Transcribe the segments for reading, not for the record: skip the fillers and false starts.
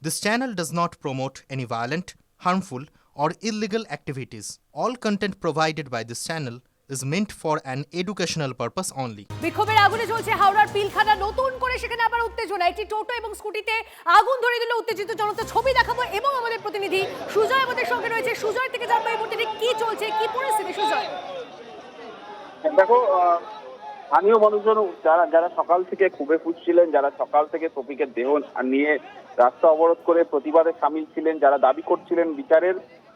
This channel does not promote any violent, harmful, or illegal activities. All content provided by this channel is meant for an educational purpose only. বিক্ষোভের আগুনে চলছে হাওড়ার পিলখানা। নতুন করে সেখানে আবার উত্তেজনা। একটি টোটো এবং স্কুটিতে আগুন ধরে দিল উত্তেজিত জনতা। ছবি দেখাবো এবং আমাদের প্রতিনিধি সুজয় আমাদের সঙ্গে রয়েছে। সুজয় থেকে জানবো এই মুহূর্তে কি চলছে, কি পরিস্থিতি সুজয়? দেখো, স্থানীয় মানুষজন যারা সকাল থেকে ক্ষোভে ফুঁসছিলেন, যারা সকাল থেকে শফিকের দেহ নিয়ে রাস্তা অবরোধ করে প্রতিবাদে সামিল ছিলেন, যারা দাবি করছিলেন বিচারের,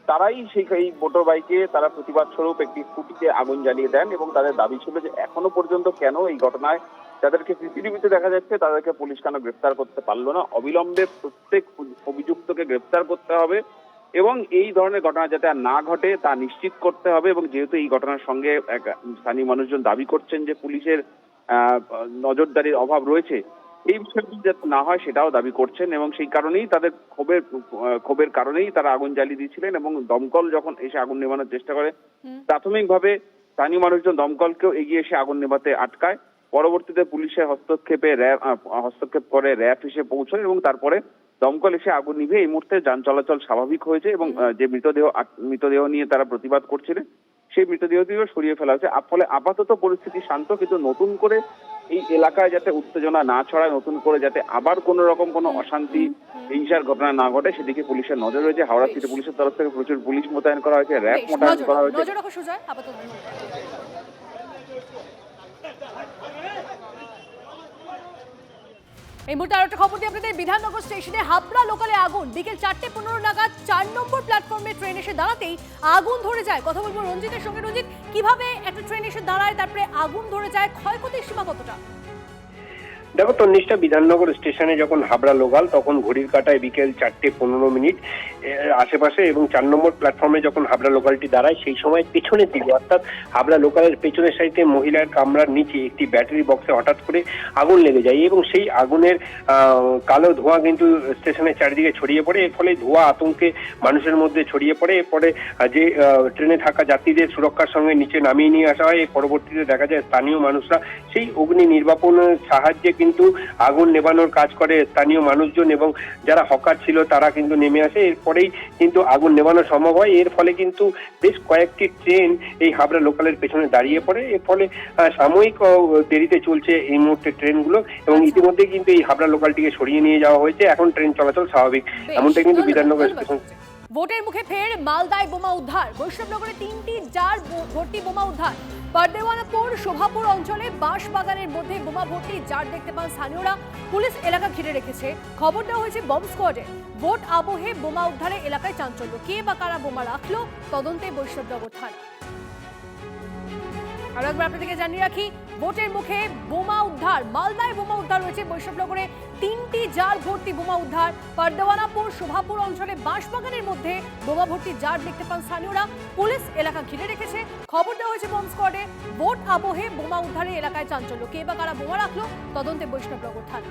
তারাই এই মোটর বাইকে তারা প্রতিবাদ স্বরূপ একটি স্কুটিতে আগুন জ্বালিয়ে দেন এবং তাদের দাবি ছিল যে এখনো পর্যন্ত কেন এই ঘটনায় যাদেরকে সিসিটিভিতে দেখা যাচ্ছে তাদেরকে পুলিশ কেন গ্রেফতার করতে পারলো না। অবিলম্বে প্রত্যেক অভিযুক্তকে গ্রেফতার করতে হবে এবং এই ধরনের ঘটনা যাতে আর না ঘটে তা নিশ্চিত করতে হবে। এবং যেহেতু এই ঘটনার সঙ্গে স্থানীয় মানুষজন দাবি করছেন যে পুলিশের নজরদারির অভাব রয়েছে, এই বিষয়টি যাতে না হয় সেটাও দাবি করছেন এবং সেই কারণেই তাদের ক্ষোভের কারণেই তারা আগুন জ্বালিয়ে দিয়েছিলেন এবং দমকল যখন এসে আগুন নেভানোর চেষ্টা করে, প্রাথমিকভাবে স্থানীয় মানুষজন দমকলকেও এগিয়ে এসে আগুন নেভাতে আটকায়। পরবর্তীতে পুলিশের হস্তক্ষেপ করে র্যাব এসে পৌঁছয় এবং তারপরে দমকল এসে আগুন নিভে এই মুহূর্তে যান চলাচল স্বাভাবিক হয়েছে এবং যে মৃতদেহ নিয়ে তারা প্রতিবাদ করছিলেন সেই মৃতদেহটিও সরিয়ে ফেলা হয়েছে। ফলে আপাতত পরিস্থিতি শান্ত, কিন্তু নতুন করে এই এলাকায় যাতে উত্তেজনা না ছড়ায়, নতুন করে যাতে আবার কোন রকম কোনো অশান্তি হিংসার ঘটনা না ঘটে সেদিকে পুলিশের নজর রয়েছে। হাওড়া সিটি পুলিশের তরফ থেকে প্রচুর পুলিশ মোতায়েন করা হয়েছে, র্যাব মোতায়েন করা হয়েছে। এই মুহূর্তে আরো একটা খবর দিই আপনাদের। বিধাননগর স্টেশনে হাবড়া লোকালে আগুন। বিকেল 4:15 নাগাদ 4 নম্বর প্ল্যাটফর্মে ট্রেন এসে দাঁড়াতেই আগুন ধরে যায়। কথা বলবো রঞ্জিতের সঙ্গে। রঞ্জিত, কিভাবে একটা ট্রেন এসে দাঁড়ায় তারপরে আগুন ধরে যায়, ক্ষয়ক্ষতির সীমা কতটা? দেখো তন্নিষ্ঠা, বিধাননগর স্টেশনে যখন হাবড়া লোকাল তখন ঘড়ির কাঁটায় বিকেল 4:15 আশেপাশে এবং 4 নম্বর প্ল্যাটফর্মে যখন হাবড়া লোকালটি দাঁড়ায় সেই সময় পেছনের দিকে অর্থাৎ হাবড়া লোকালের পেছনের সাইডে মহিলার কামরার নিচে একটি ব্যাটারি বক্সে হঠাৎ করে আগুন লেগে যায় এবং সেই আগুনের কালো ধোঁয়া কিন্তু স্টেশনের চারিদিকে ছড়িয়ে পড়ে। এর ফলে ধোঁয়া আতঙ্কে মানুষের মধ্যে ছড়িয়ে পড়ে। এরপরে যে ট্রেনে থাকা যাত্রীদের সুরক্ষার সঙ্গে নিচে নামিয়ে নিয়ে আসা হয়। পরবর্তীতে দেখা যায় স্থানীয় মানুষরা সেই অগ্নি নির্বাপনের সাহায্যে কিন্তু আগুন নেভানোর কাজ করে স্থানীয় মানুষজন এবং যারা হকার ছিল তারা কিন্তু নেমে আসে। এরপরেই কিন্তু আগুন নেভানো সম্ভব হয়। এর ফলে কিন্তু বেশ কয়েকটি ট্রেন এই হাবড়া লোকালের পেছনে দাঁড়িয়ে পড়ে। এর ফলে সাময়িক দেরিতে চলছে এই মুহূর্তে ট্রেনগুলো এবং ইতিমধ্যে কিন্তু এই হাবড়া লোকালটিকে সরিয়ে নিয়ে যাওয়া হয়েছে। এখন ট্রেন চলাচল স্বাভাবিক, এমনটা কিন্তু বিধাননগর স্টেশন। ভোটের মুখে ফের মালদায় বোমা উদ্ধার। বৈষ্ণবনগরে 3টি জার ভর্তি বোমা উদ্ধার। পারদেওয়ানাপুর শোভাপুর অঞ্চলে বাঁশ বাগানের মধ্যে বোমা ভর্তি জার দেখতে পান স্থানীয়রা। পুলিশ এলাকা ঘিরে রেখেছে। খবর দেওয়া হয়েছে বম্ব স্কোয়াডে। ভোট আবহে বোমা উদ্ধারে এলাকায় চাঞ্চল্য। কে বা কারা বোমা রাখলো তদন্তে বৈষ্ণবনগর থানা। আর একবার আপনাদেরকে জানিয়ে রাখি, ভোটের মুখে বোমা উদ্ধার। মালদায় বোমা উদ্ধার হয়েছে। বৈষ্ণবনগরে 3টি জার ভর্তি বোমা উদ্ধার। পারদেওয়ানাপুর শোভাপুর অঞ্চলে বাঁশবাগানের মধ্যে বোমা ভর্তি জার দেখতে পান স্থানীয়রা। পুলিশ এলাকা ঘিরে রেখেছে। খবর দেওয়া হয়েছে বম্ব স্কোয়াডে। ভোট আবহে বোমা উদ্ধারে এলাকায় চাঞ্চল্য। কে বা কারা বোমা রাখলো তদন্তে বৈষ্ণবনগর থানা।